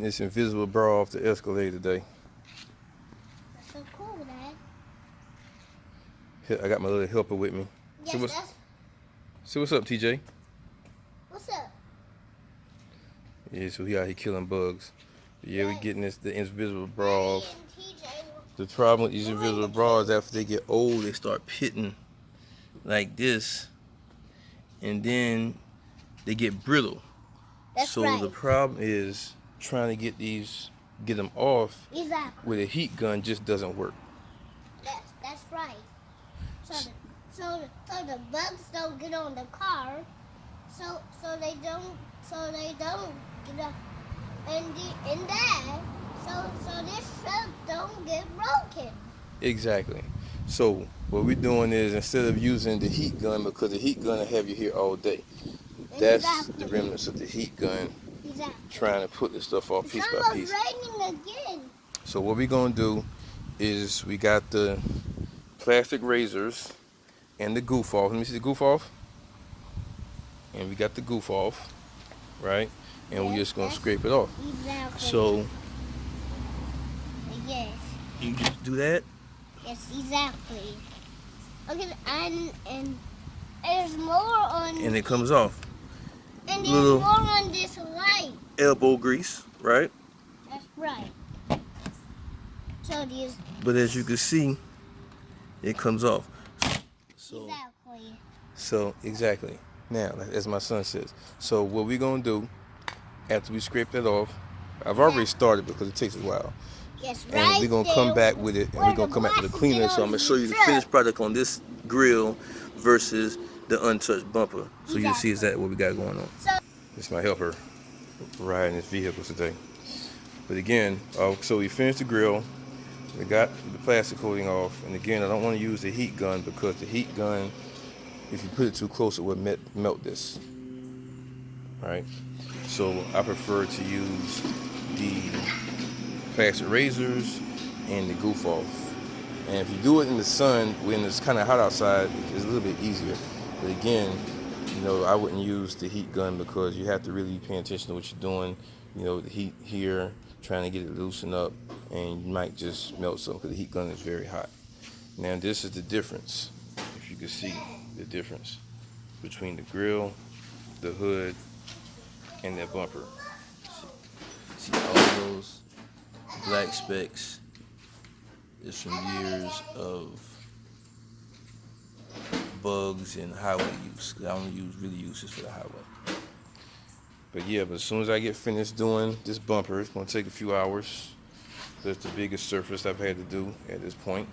this invisible bar off the Escalade today. That's so cool, Dad. I got my little helper with me. Yes, So what's up, TJ? What's up? Yeah, so he out here killing bugs. But yeah, we getting the invisible bar off. The problem with these invisible bras, after they get old, they start pitting like this, and then they get brittle. That's so right. The problem is trying to get them off Exactly. with a heat gun just doesn't work. That's right. So the bugs don't get on the car. So they don't get up and that. So this truck don't get broken. Exactly. So what we're doing is, instead of using the heat gun, because the heat gun will have you here all day. That's the remnants of the heat gun. Exactly. Trying to put this stuff off piece by piece. It's raining again. So what we're gonna do is, we got the plastic razors and the goof off. Let me see the goof off. And we got the goof off, right? And we're just gonna scrape it off. Exactly. So yes. you just do that. Yes, exactly. Okay, and there's more on. And it comes off. And there's more on this light. Elbow grease, right? That's right. So these. But as you can see, it comes off. Exactly. Now, as my son says. So what we're gonna do after we scrape that off, I've already started because it takes a while. Yes, and right. We're gonna come back with it, and we're gonna come back with the cleaner. So I'm gonna show you the finished product on this grill versus the untouched bumper, so you see exactly what we got going on. This is my helper riding this vehicle today. But again, so we finished the grill. We got the plastic coating off, and again, I don't want to use the heat gun, because the heat gun, if you put it too close, it would melt this. Right? So I prefer to use the plastic razors and the goof off. And if you do it in the sun when it's kind of hot outside, it's a little bit easier. But again, I wouldn't use the heat gun, because you have to really be paying attention to what you're doing. The heat here, trying to get it loosened up, and you might just melt something, because the heat gun is very hot. Now this is the difference, if you can see the difference between the grill, the hood, and that bumper. See all those black specks is from years of bugs and highway use. I only really use this for the highway. But as soon as I get finished doing this bumper, it's going to take a few hours. That's the biggest surface I've had to do at this point.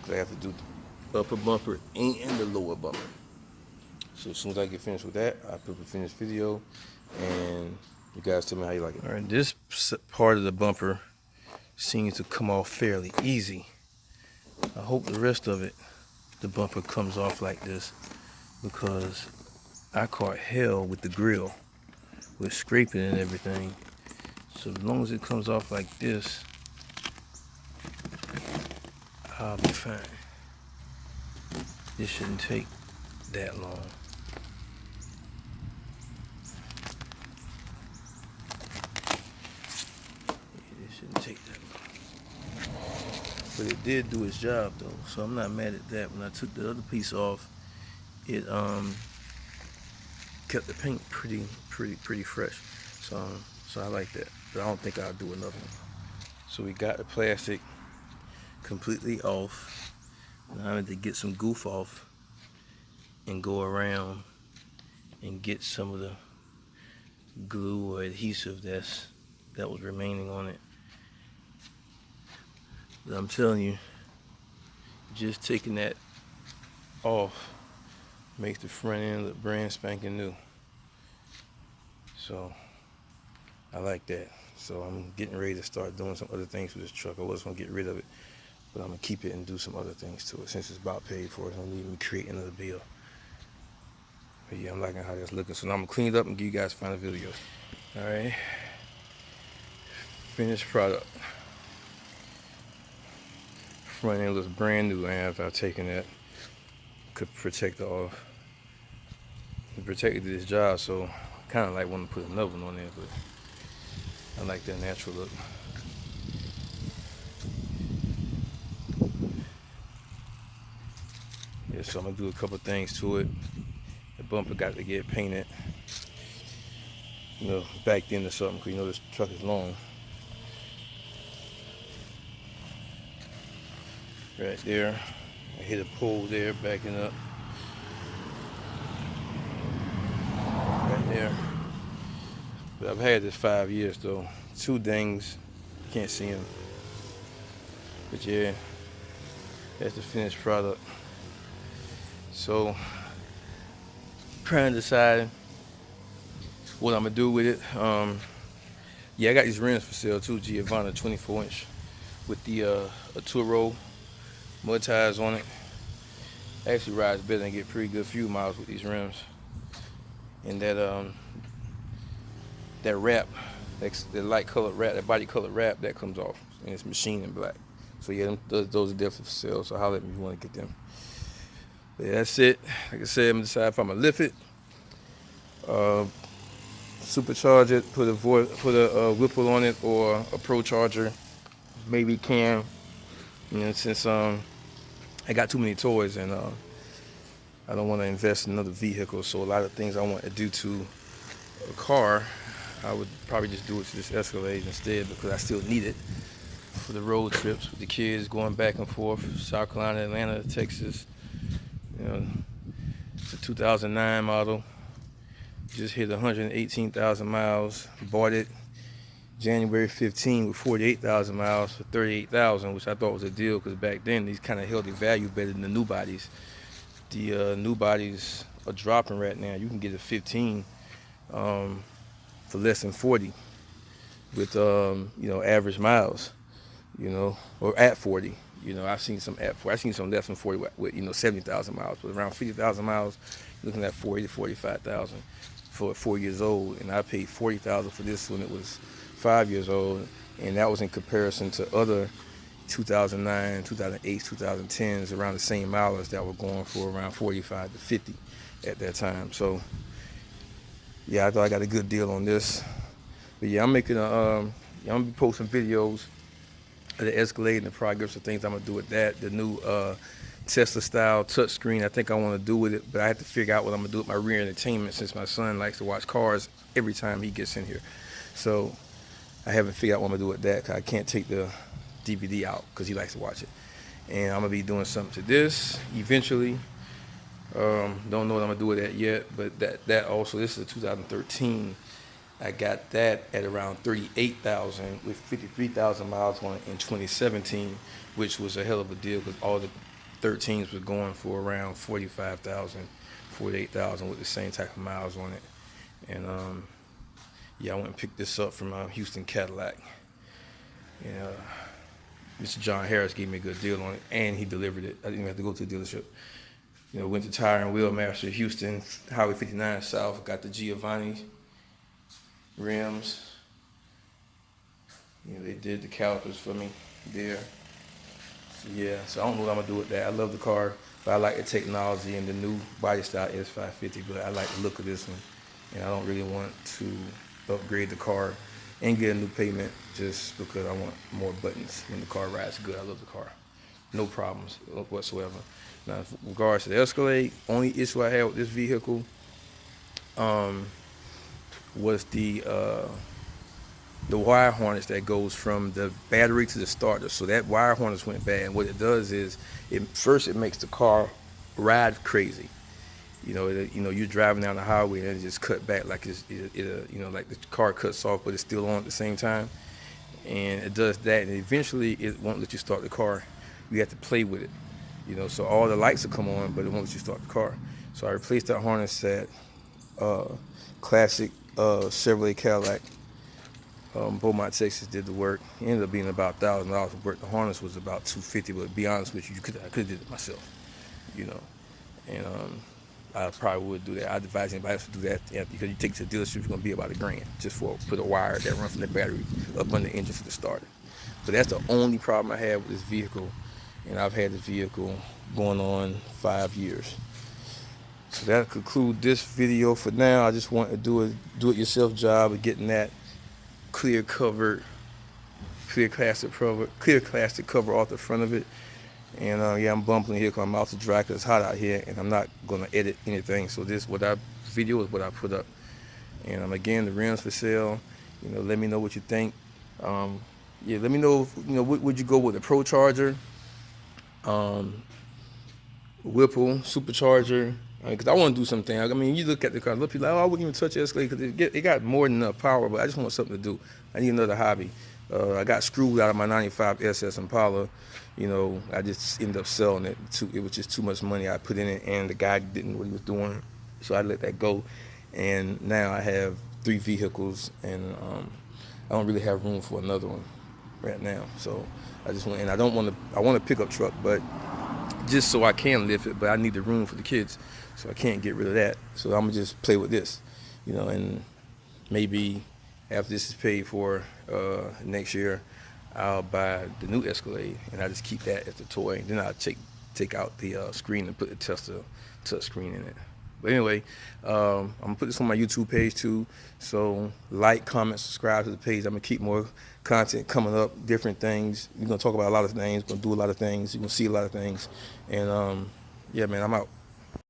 I have to do the upper bumper and the lower bumper. So as soon as I get finished with that, I put the finished video, and you guys tell me how you like it. All right, this part of the bumper seems to come off fairly easy. I hope the rest of it, the bumper, comes off like this, because I caught hell with the grill, with scraping and everything. So as long as it comes off like this, I'll be fine. This shouldn't take that long. It shouldn't take that long. But it did do its job though, so I'm not mad at that. When I took the other piece off, it kept the paint pretty fresh. So I like that. But I don't think I'll do another one. So we got the plastic completely off. Now I need to get some goof off and go around and get some of the glue or adhesive that was remaining on it. But I'm telling you, just taking that off makes the front end look brand spanking new. So I like that. So I'm getting ready to start doing some other things with this truck. I was going to get rid of it, but I'm going to keep it and do some other things to it. Since it's about paid for, it's going to need me create another bill. But I'm liking how that's looking. So now I'm going to clean it up and give you guys a final video. Alright. Finished product. Front end looks brand new after I've taken that. Could protect off. It protected this job, so I kind of like want to put another one on there, but I like that natural look. Yeah, so I'm gonna do a couple things to it. The bumper got to get painted, backed in or something, because this truck is long. Right there. I hit a pole there, backing up. Right there. But I've had this 5 years though. Two dings. Can't see them. But yeah, that's the finished product. So, trying to decide what I'm gonna do with it. Yeah, I got these rims for sale too. Giovanna 24-inch with the Turo mud tires on it. Actually rides better and get pretty good fuel miles with these rims. And that wrap, the light colored wrap, that body colored wrap, that comes off, and it's machined in black. So yeah, those are definitely for sale. So holler at me if you want to get them. But yeah, that's it. Like I said, I'm gonna decide if I'm gonna lift it, supercharge it, put a Whipple on it, or a Pro Charger. Maybe can, since I got too many toys and I don't want to invest in another vehicle. So a lot of things I want to do to a car, I would probably just do it to this Escalade instead, because I still need it for the road trips with the kids going back and forth, South Carolina, Atlanta, Texas. It's a 2009 model. Just hit 118,000 miles. Bought it January 15 with 48,000 miles for $38,000, which I thought was a deal, because back then these kind of held their value better than the new bodies. The new bodies are dropping right now. You can get a 15 for less than 40 with average miles, or at 40. I've seen some at 40. I've seen some less than 40 with 70,000 miles, but around 50,000 miles, you're looking at 40 to 45,000 for 4 years old. And I paid 40,000 for this when it was 5 years old, and that was in comparison to other 2009, 2008, 2010s around the same mileage that were going for around 45 to 50 at that time. So yeah, I thought I got a good deal on this. But yeah, I'm making I'm gonna be posting videos of the Escalade and the progress of things I'm gonna do with that. The new Tesla style touchscreen, I think I want to do with it, but I have to figure out what I'm gonna do with my rear entertainment, since my son likes to watch cars every time he gets in here. So I haven't figured out what I'm gonna do with that, because I can't take the DVD out because he likes to watch it. And I'm gonna be doing something to this eventually. Don't know what I'm gonna do with that yet, but that also, this is a 2013. I got that at around 38,000 with 53,000 miles on it in 2017, which was a hell of a deal, because all the 13s were going for around 45,000, 48,000 with the same type of miles on it. And yeah, I went and picked this up from Houston Cadillac. And Mr. John Harris gave me a good deal on it, and he delivered it. I didn't even have to go to the dealership. Went to Tire and Wheel Master Houston, Highway 59 South, got the Giovanni rims. They did the calipers for me there. So yeah, so I don't know what I'm gonna do with that. I love the car, but I like the technology and the new body style S550, but I like the look of this one, and I don't really want to upgrade the car and get a new payment just because I want more buttons. When the car rides good, I love the car. No problems whatsoever. Now, in regards to the Escalade, only issue I had with this vehicle was the wire harness that goes from the battery to the starter. So that wire harness went bad, and what it does is, it makes the car ride crazy. You're driving down the highway and it just cut back like like the car cuts off, but it's still on at the same time. And it does that, and eventually it won't let you start the car. You have to play with it. So all the lights will come on, but it won't let you start the car. So I replaced that harness at classic Chevrolet Cadillac. Beaumont, Texas did the work. It ended up being about $1,000 of work. The harness was about $250, but to be honest with you, I could have did it myself. And I probably would do that. I'd advise anybody else to do that, because you take it to the dealership, it's going to be about $1,000 just for put a wire that runs from the battery up on the engine for the starter. But that's the only problem I have with this vehicle, and I've had this vehicle going on 5 years. So that'll conclude this video for now. I just want to do it yourself job of getting that clear plastic cover off the front of it. And yeah, I'm bumping here because I'm out to dry because it's hot out here, and I'm not gonna edit anything. So this video is what I put up. And again, the rims for sale. Let me know what you think. Yeah, let me know if, would you go with a Pro Charger, Whipple Supercharger? Because I want to do something. I mean, you look at the car, look, people like, oh, I wouldn't even touch the Escalade because it got more than enough power, but I just want something to do. I need another hobby. I got screwed out of my 95 SS Impala. I just ended up selling it. It was just too much money I put in it, and the guy didn't know what he was doing, so I let that go. And now I have 3 vehicles, and I don't really have room for another one right now. So I just want, and I want a pickup truck, but just so I can lift it, but I need the room for the kids, so I can't get rid of that. So I'm gonna just play with this, and maybe after this is paid for next year, I'll buy the new Escalade, and I just keep that as a toy. Then I'll take out the screen and put the Tesla touch screen in it. But anyway, I'm gonna put this on my YouTube page too. So like, comment, subscribe to the page. I'm gonna keep more content coming up, different things. We're gonna talk about a lot of things. We're gonna do a lot of things. You're gonna see a lot of things. And yeah, man, I'm out.